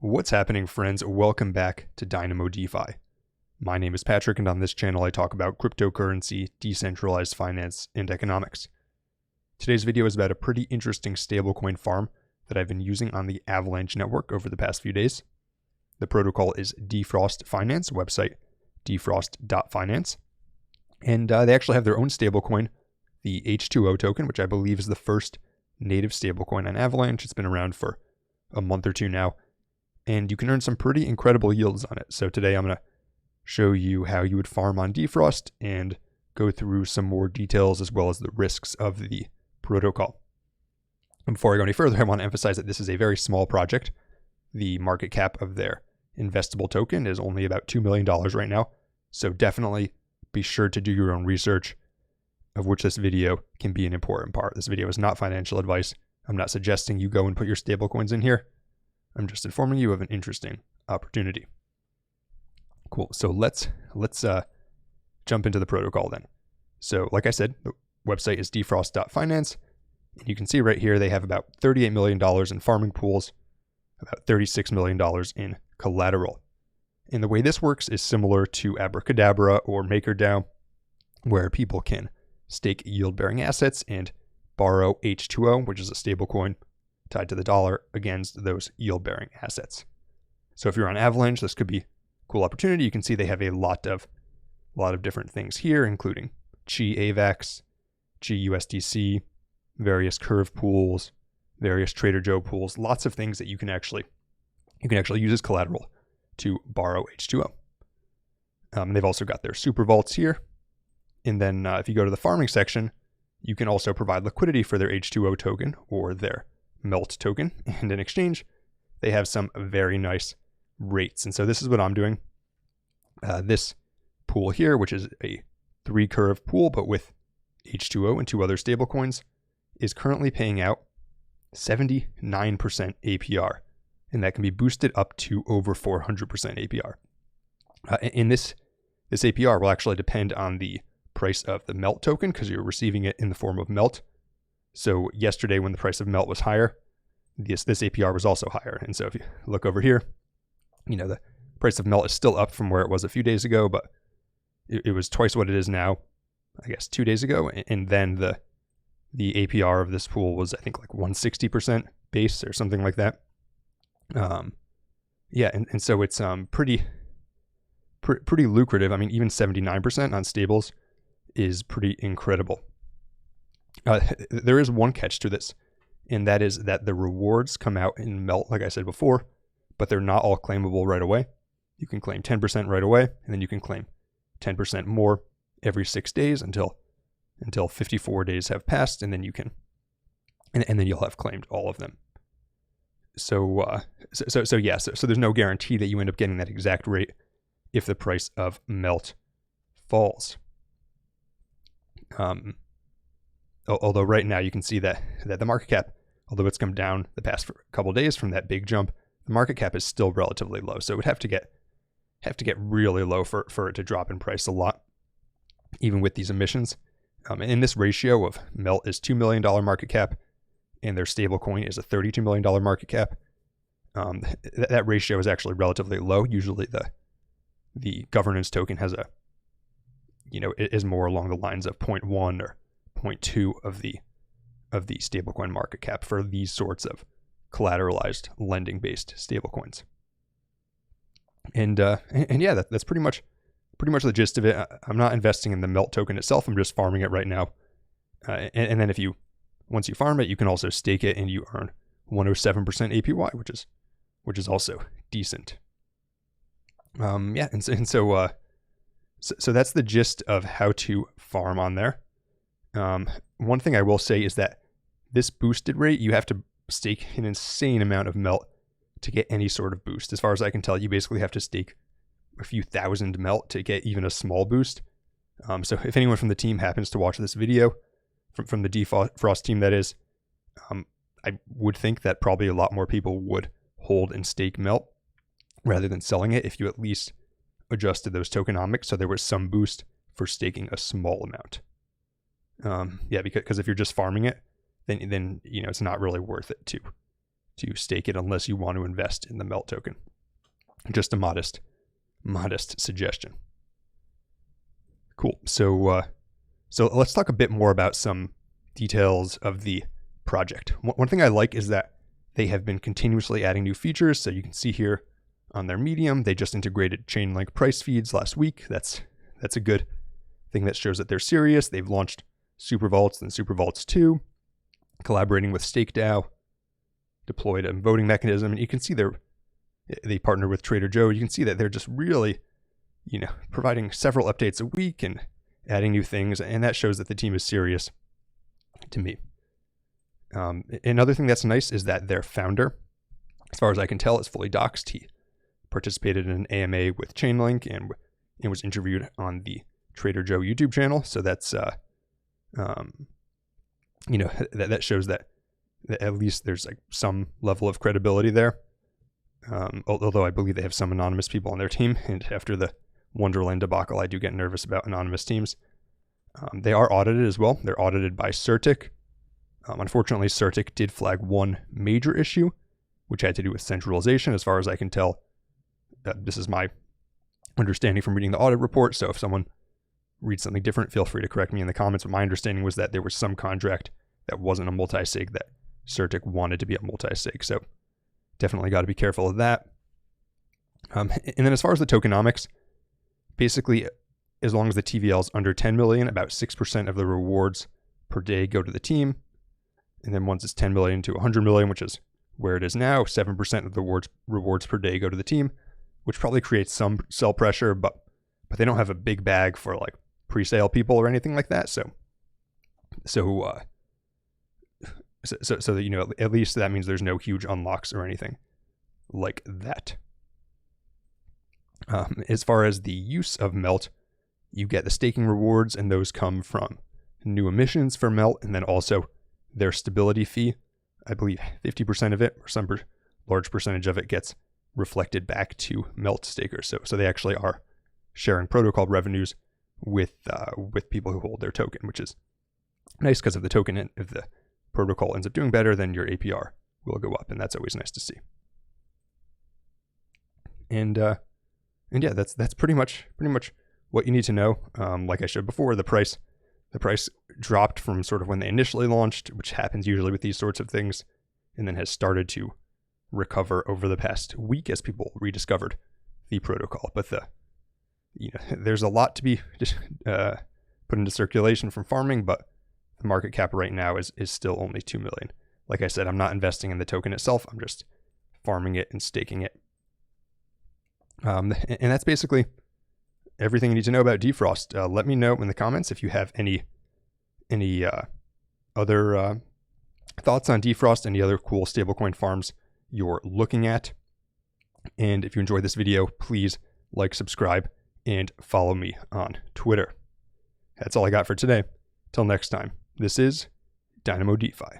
What's happening, friends? Welcome back to Dynamo DeFi. My name is Patrick, and on this channel I talk about cryptocurrency, decentralized finance, and economics. Today's video is about a pretty interesting stablecoin farm that I've been using on the Avalanche Network over the past few days. The protocol is Defrost Finance, website defrost.finance, and they actually have their own stablecoin, the H2O token, which I believe is the first native stablecoin on Avalanche. It's been around for a month or two now, and you can earn some pretty incredible yields on it. So today I'm going to show you how you would farm on Defrost and go through some more details as well as the risks of the protocol. And before I go any further, I want to emphasize that this is a very small project. The market cap of their investable token is only about $2 million right now. So definitely be sure to do your own research, of which this video can be an important part. This video is not financial advice. I'm not suggesting you go and put your stablecoins in here. I'm just informing you of an interesting opportunity. Cool. So let's jump into the protocol then. So like I said, the website is defrost.finance. And you can see right here, they have about $38 million in farming pools, about $36 million in collateral. And the way this works is similar to Abracadabra or MakerDAO, where people can stake yield-bearing assets and borrow H2O, which is a stablecoin tied to the dollar, against those yield-bearing assets. So if you're on Avalanche, this could be a cool opportunity. You can see they have a lot of different things here, including Chi AVAX, Chi USDC, various Curve pools, various Trader Joe pools, lots of things that you can actually use as collateral to borrow H2O. They've also got their super vaults here. And then if you go to the farming section, you can also provide liquidity for their H2O token or their MELT token. And in exchange, they have some very nice rates. And so this is what I'm doing. This pool here, which is a 3 curve pool, but with H2O and 2 other stablecoins, is currently paying out 79% APR. And that can be boosted up to over 400% APR. And this APR will actually depend on the price of the MELT token, because you're receiving it in the form of MELT. So yesterday, when the price of MELT was higher, this APR was also higher. And so if you look over here, the price of MELT is still up from where it was a few days ago, but it was twice what it is now, I guess 2 days ago. And then the APR of this pool was, I think, like 160% base or something like that. And so it's pretty lucrative. I mean, even 79% on stables is pretty incredible. There is one catch to this, and that is that the rewards come out in MELT, like I said before, but they're not all claimable right away. You can claim 10% right away, and then you can claim 10% more every 6 days until 54 days have passed, and then you can, and then you'll have claimed all of them. So there's no guarantee that you end up getting that exact rate if the price of MELT falls. Although right now you can see that the market cap, although it's come down the past couple of days from that big jump, the market cap is still relatively low. So it would have to get really low for it to drop in price a lot, even with these emissions. And this ratio of MELT is $2 million market cap, and their stablecoin is a $32 million market cap. That ratio is actually relatively low. Usually the governance token has is more along the lines of 0.1 or 0.2 of the stablecoin market cap for these sorts of collateralized lending-based stablecoins. And yeah, that's pretty much the gist of it. I'm not investing in the MELT token itself. I'm just farming it right now. And then once you farm it, you can also stake it, and you earn 107% APY, which is also decent. So that's the gist of how to farm on there. One thing I will say is that this boosted rate, you have to stake an insane amount of MELT to get any sort of boost. As far as I can tell, you basically have to stake a few thousand MELT to get even a small boost. So if anyone from the team happens to watch this video, from the Defrost team that is, I would think that probably a lot more people would hold and stake MELT rather than selling it if you at least adjusted those tokenomics so there was some boost for staking a small amount. Because if you're just farming it, then it's not really worth it to stake it unless you want to invest in the MELT token. Just a modest suggestion. Cool. So let's talk a bit more about some details of the project. One thing I like is that they have been continuously adding new features. So you can see here on their Medium, they just integrated Chainlink price feeds last week. That's a good thing that shows that they're serious. They've launched Super Vaults and Super Vaults 2, collaborating with StakeDAO, deployed a voting mechanism, and you can see they partner with Trader Joe. You can see that they're just really, providing several updates a week and adding new things, and that shows that the team is serious to me. Another thing that's nice is that their founder, as far as I can tell, is fully doxed. He participated in an AMA with Chainlink and was interviewed on the Trader Joe YouTube channel. So that's, that shows that at least there's like some level of credibility there. Although I believe they have some anonymous people on their team, and after the Wonderland debacle, I do get nervous about anonymous teams. They are audited as well. They're audited by CertiK. Unfortunately, CertiK did flag one major issue, which had to do with centralization. As far as I can tell, this is my understanding from reading the audit report. So if someone reads something different, feel free to correct me in the comments. But my understanding was that there was some contract that wasn't a multi-sig that CertiK wanted to be a multi-sig. So definitely got to be careful of that. And then as far as the tokenomics, basically, as long as the TVL is under 10 million, about 6% of the rewards per day go to the team. And then once it's 10 million to 100 million, which is where it is now, 7% of the rewards per day go to the team, which probably creates some sell pressure, but they don't have a big bag for like pre-sale people or anything like that. So that, at least that means there's no huge unlocks or anything like that. As far as the use of MELT, you get the staking rewards, and those come from new emissions for MELT, and then also their stability fee. I believe 50% of it, or some large percentage of it, gets reflected back to MELT stakers. So they actually are sharing protocol revenues with people who hold their token, which is nice because if the protocol ends up doing better, then your APR will go up, and that's always nice to see. And yeah, that's pretty much what you need to know. Like I showed before, the price dropped from sort of when they initially launched, which happens usually with these sorts of things, and then has started to recover over the past week as people rediscovered the protocol. But there's a lot to be put into circulation from farming, but the market cap right now is still only 2 million. Like I said, I'm not investing in the token itself. I'm just farming it and staking it. And that's basically everything you need to know about Defrost. Let me know in the comments if you have any other thoughts on Defrost, any other cool stablecoin farms you're looking at. And if you enjoyed this video, please like, subscribe, and follow me on Twitter. That's all I got for today. Till next time, this is Dynamo DeFi.